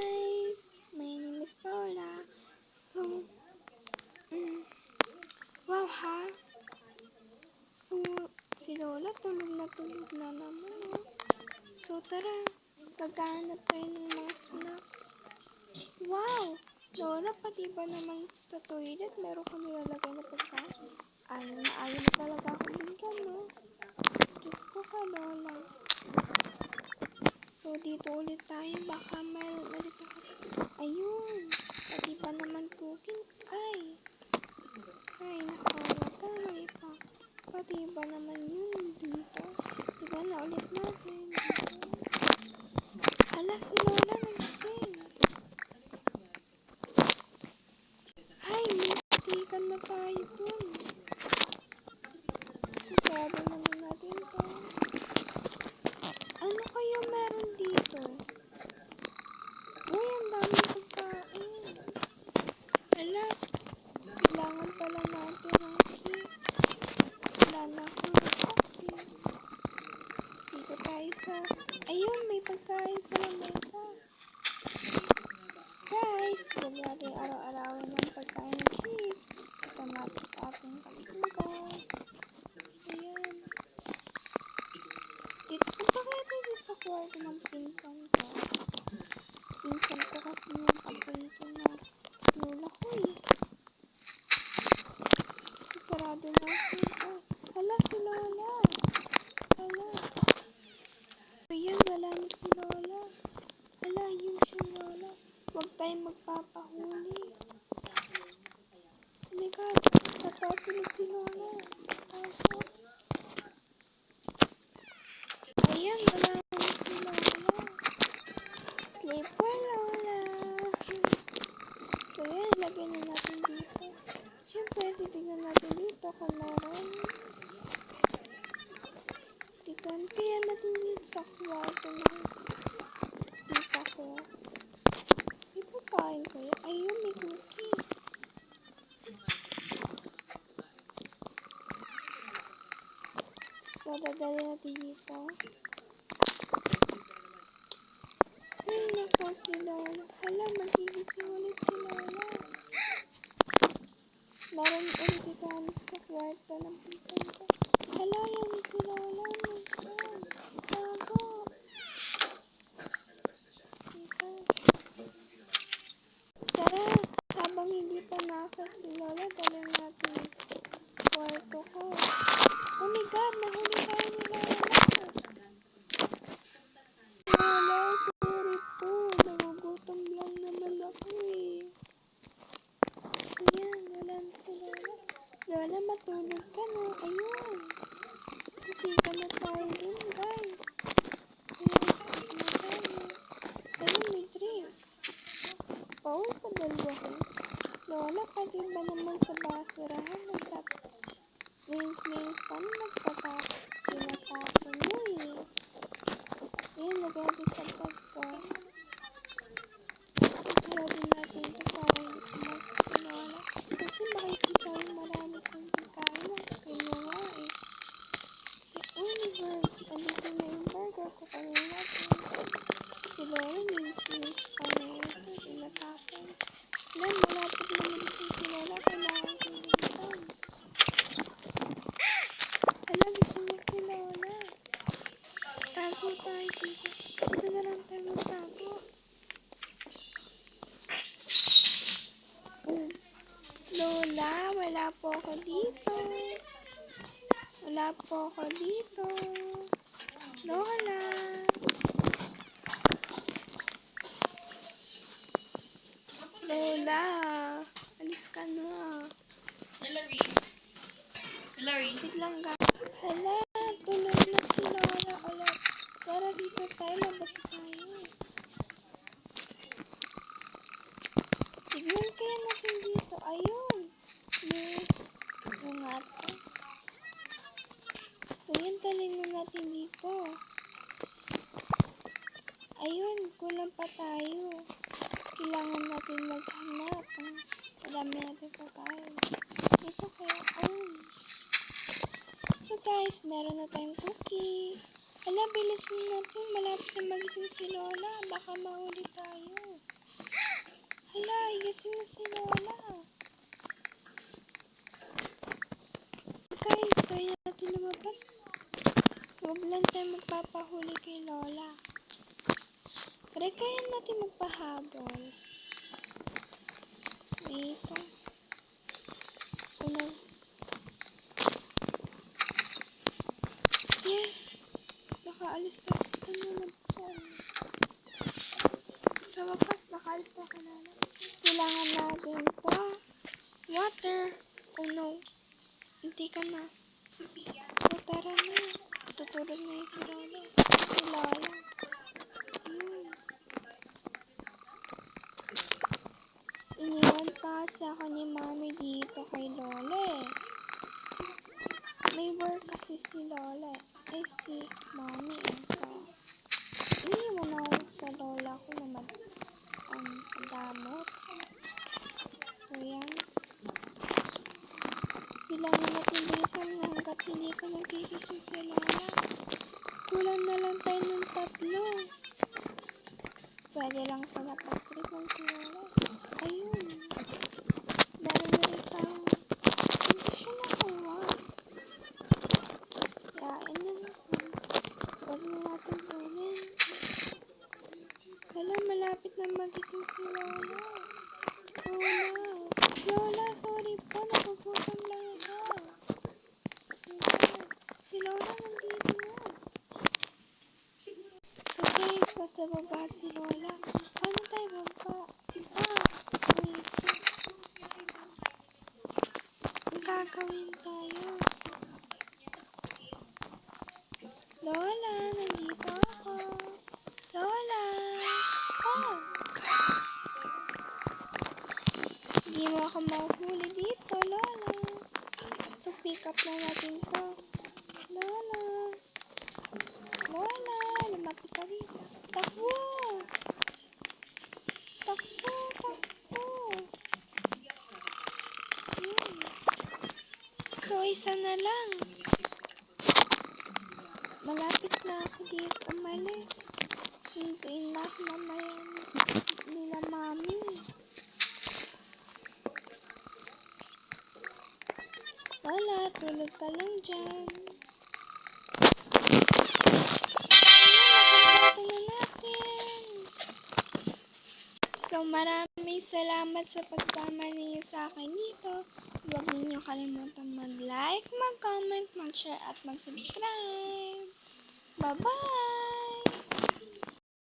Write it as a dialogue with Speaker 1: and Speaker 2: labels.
Speaker 1: Guys, my name is Paula. So, wow ha? So, si Lola tulog na naman. Oh. So, tara, magkahanap tayo ng mga snacks. Wow! Lola, pati ba naman sa toilet meron ka nilalagay na pagkain? Ayaw na talaga ako bigyan, no? Diyos ko ka, Lola. So, dito ulit tayo. Baka meron ulit ako. Ayun! Pati pa naman cooking. Ay, nakawag ka. Mali pa. Pati ba naman yun dito? Diba na ulit natin? Hala, si Lola nagising. Ay, matikan na tayo dun. Sigado naman natin to. Ano kaya meron dito? Uy, ang dami pagkain. Hala, kailangan pala natin ng cake. Wala na akong taxi. Dito tayo sa... Ayun, may pagkain sa lamesa. Guys, huwag natin araw-arawin ng pagkain ng chips. Kasama natin sa ating kalusugan. So, yan. Punta kaya tayo sa kwarto ng pinsan ko. Pinsan ko kasi yung paborito na lola ko eh. Sarado na ako. Hala, si Lola. Hala. Ayan, wala na si Lola. Hala, yun siya Lola. Huwag tayong magpapahuli. Oh my God, natasilid si Lola. Ayan, wala na si Lola. Sleeper Lola. So yan, ilagay na natin dito. Siyempre, titignan natin dito kung meron. Tignan kaya natin dito sa kwarto ng tita ko. May pagkain kaya? Ayun, may cookies. So, dadali natin dito. Ay, naku, si Lola. Hala, magigising ulit si Lola. Meron ulit ikan sa kwarto ng pinsan ko. Hala, yan si Lola. Tago. Tara, habang hindi pa nakakit si Lola, dalhin natin sa kwarto ko. Oh my God, nahuli tayo ni Lola. Lola, sorry po. Nagugutom lang naman ako eh. So yan, wala na si Lola. Lola, matulog ka na. Ayun. Hindi ka na tayo dun, guys. So yan, kasi na tayo. Ayun, may drink. Pauwi pa dalawa ko. Lola, pati ba naman sa basurahan nagtat-rings pa na sinatapon mo eh. Ayan, lagay natin sa bag ko. Isilagin natin ito para umalis si Lola. Kasi makikita yung marami kong pagkain ng kinuha eh. Universe, andito na yung burger ko kanina natin. Si Lola, nilis pa na ito, sinatapon. Alam, malapit na nalising si Lola, kailangan kong bilisan. Alam, gising na si Lola. Tago tayo dito. Dito na lang tayo magtago. Lola, wala po ako dito. Wala po ako dito. Lola. Lola, alis ka na.
Speaker 2: Hilary.
Speaker 1: Wait lang ga. Hala, tulog na si Lola ulit. Tara dito tayo, labas tayo. Tignan kaya natin dito. Ayun. Yung ato. So yun, talin natin dito. Ayun, kulang pa tayo. Kailangan natin maghanap. Madami natin pagkain. Ito kaya, ayun. So guys, meron na tayong cookie. Hala, bilisin natin. Malapit na magising si Lola. Baka mahuli tayo. natin magpahabol. Ito. Ano? Yes! Nakaalis na. Ano nabuksan? Sa wakas, nakaalis na kanala. Kailangan natin pa. Water. Oh no. Hindi ka na. So, tara na. Tutulog na yun si Lola. Si Lola. Iniwan pa kasi ako ni Mami dito kay Lola eh. May work kasi si Lola eh. Si Mami eh. So, iniwan ako sa Lola ko na madamot. So, yan. Kailangan natin bilisan hanggat hindi pa nagigising si Lola. Kulang na lang tayo ng 3. Pwede lang sa napag-trip ng si Lola. Ayun. Dahil na rin tayo. Hindi siya nakuha. Yain na natin. Pwede na natin kunin. Wala, malapit na magising si Lola. Lola. Lola, sorry po. Nagugutom lang ako. Si Lola nandito na. So guys, nasa baba si Lola. Paano tayo baba? Wait. Ang gagawin tayo? Lola, nandito ako. Lola! Oh! Hindi mo ako mahuli dito, Lola. So pick up na natin to. Lola! Lola! Lumapit ka dito. Takbo! Takbo! Takbo! Yun. So, isa na lang. Malapit na ako dito umalis. Sunduin na ako mamaya nila Mami. Lola, tulog ka lang dyan. Nakakita na natin. So, maraming salamat sa pagsama ninyo sa akin dito. Huwag ninyo kalimutan mag-like, mag-comment, mag-share, at mag-subscribe. Bye-bye!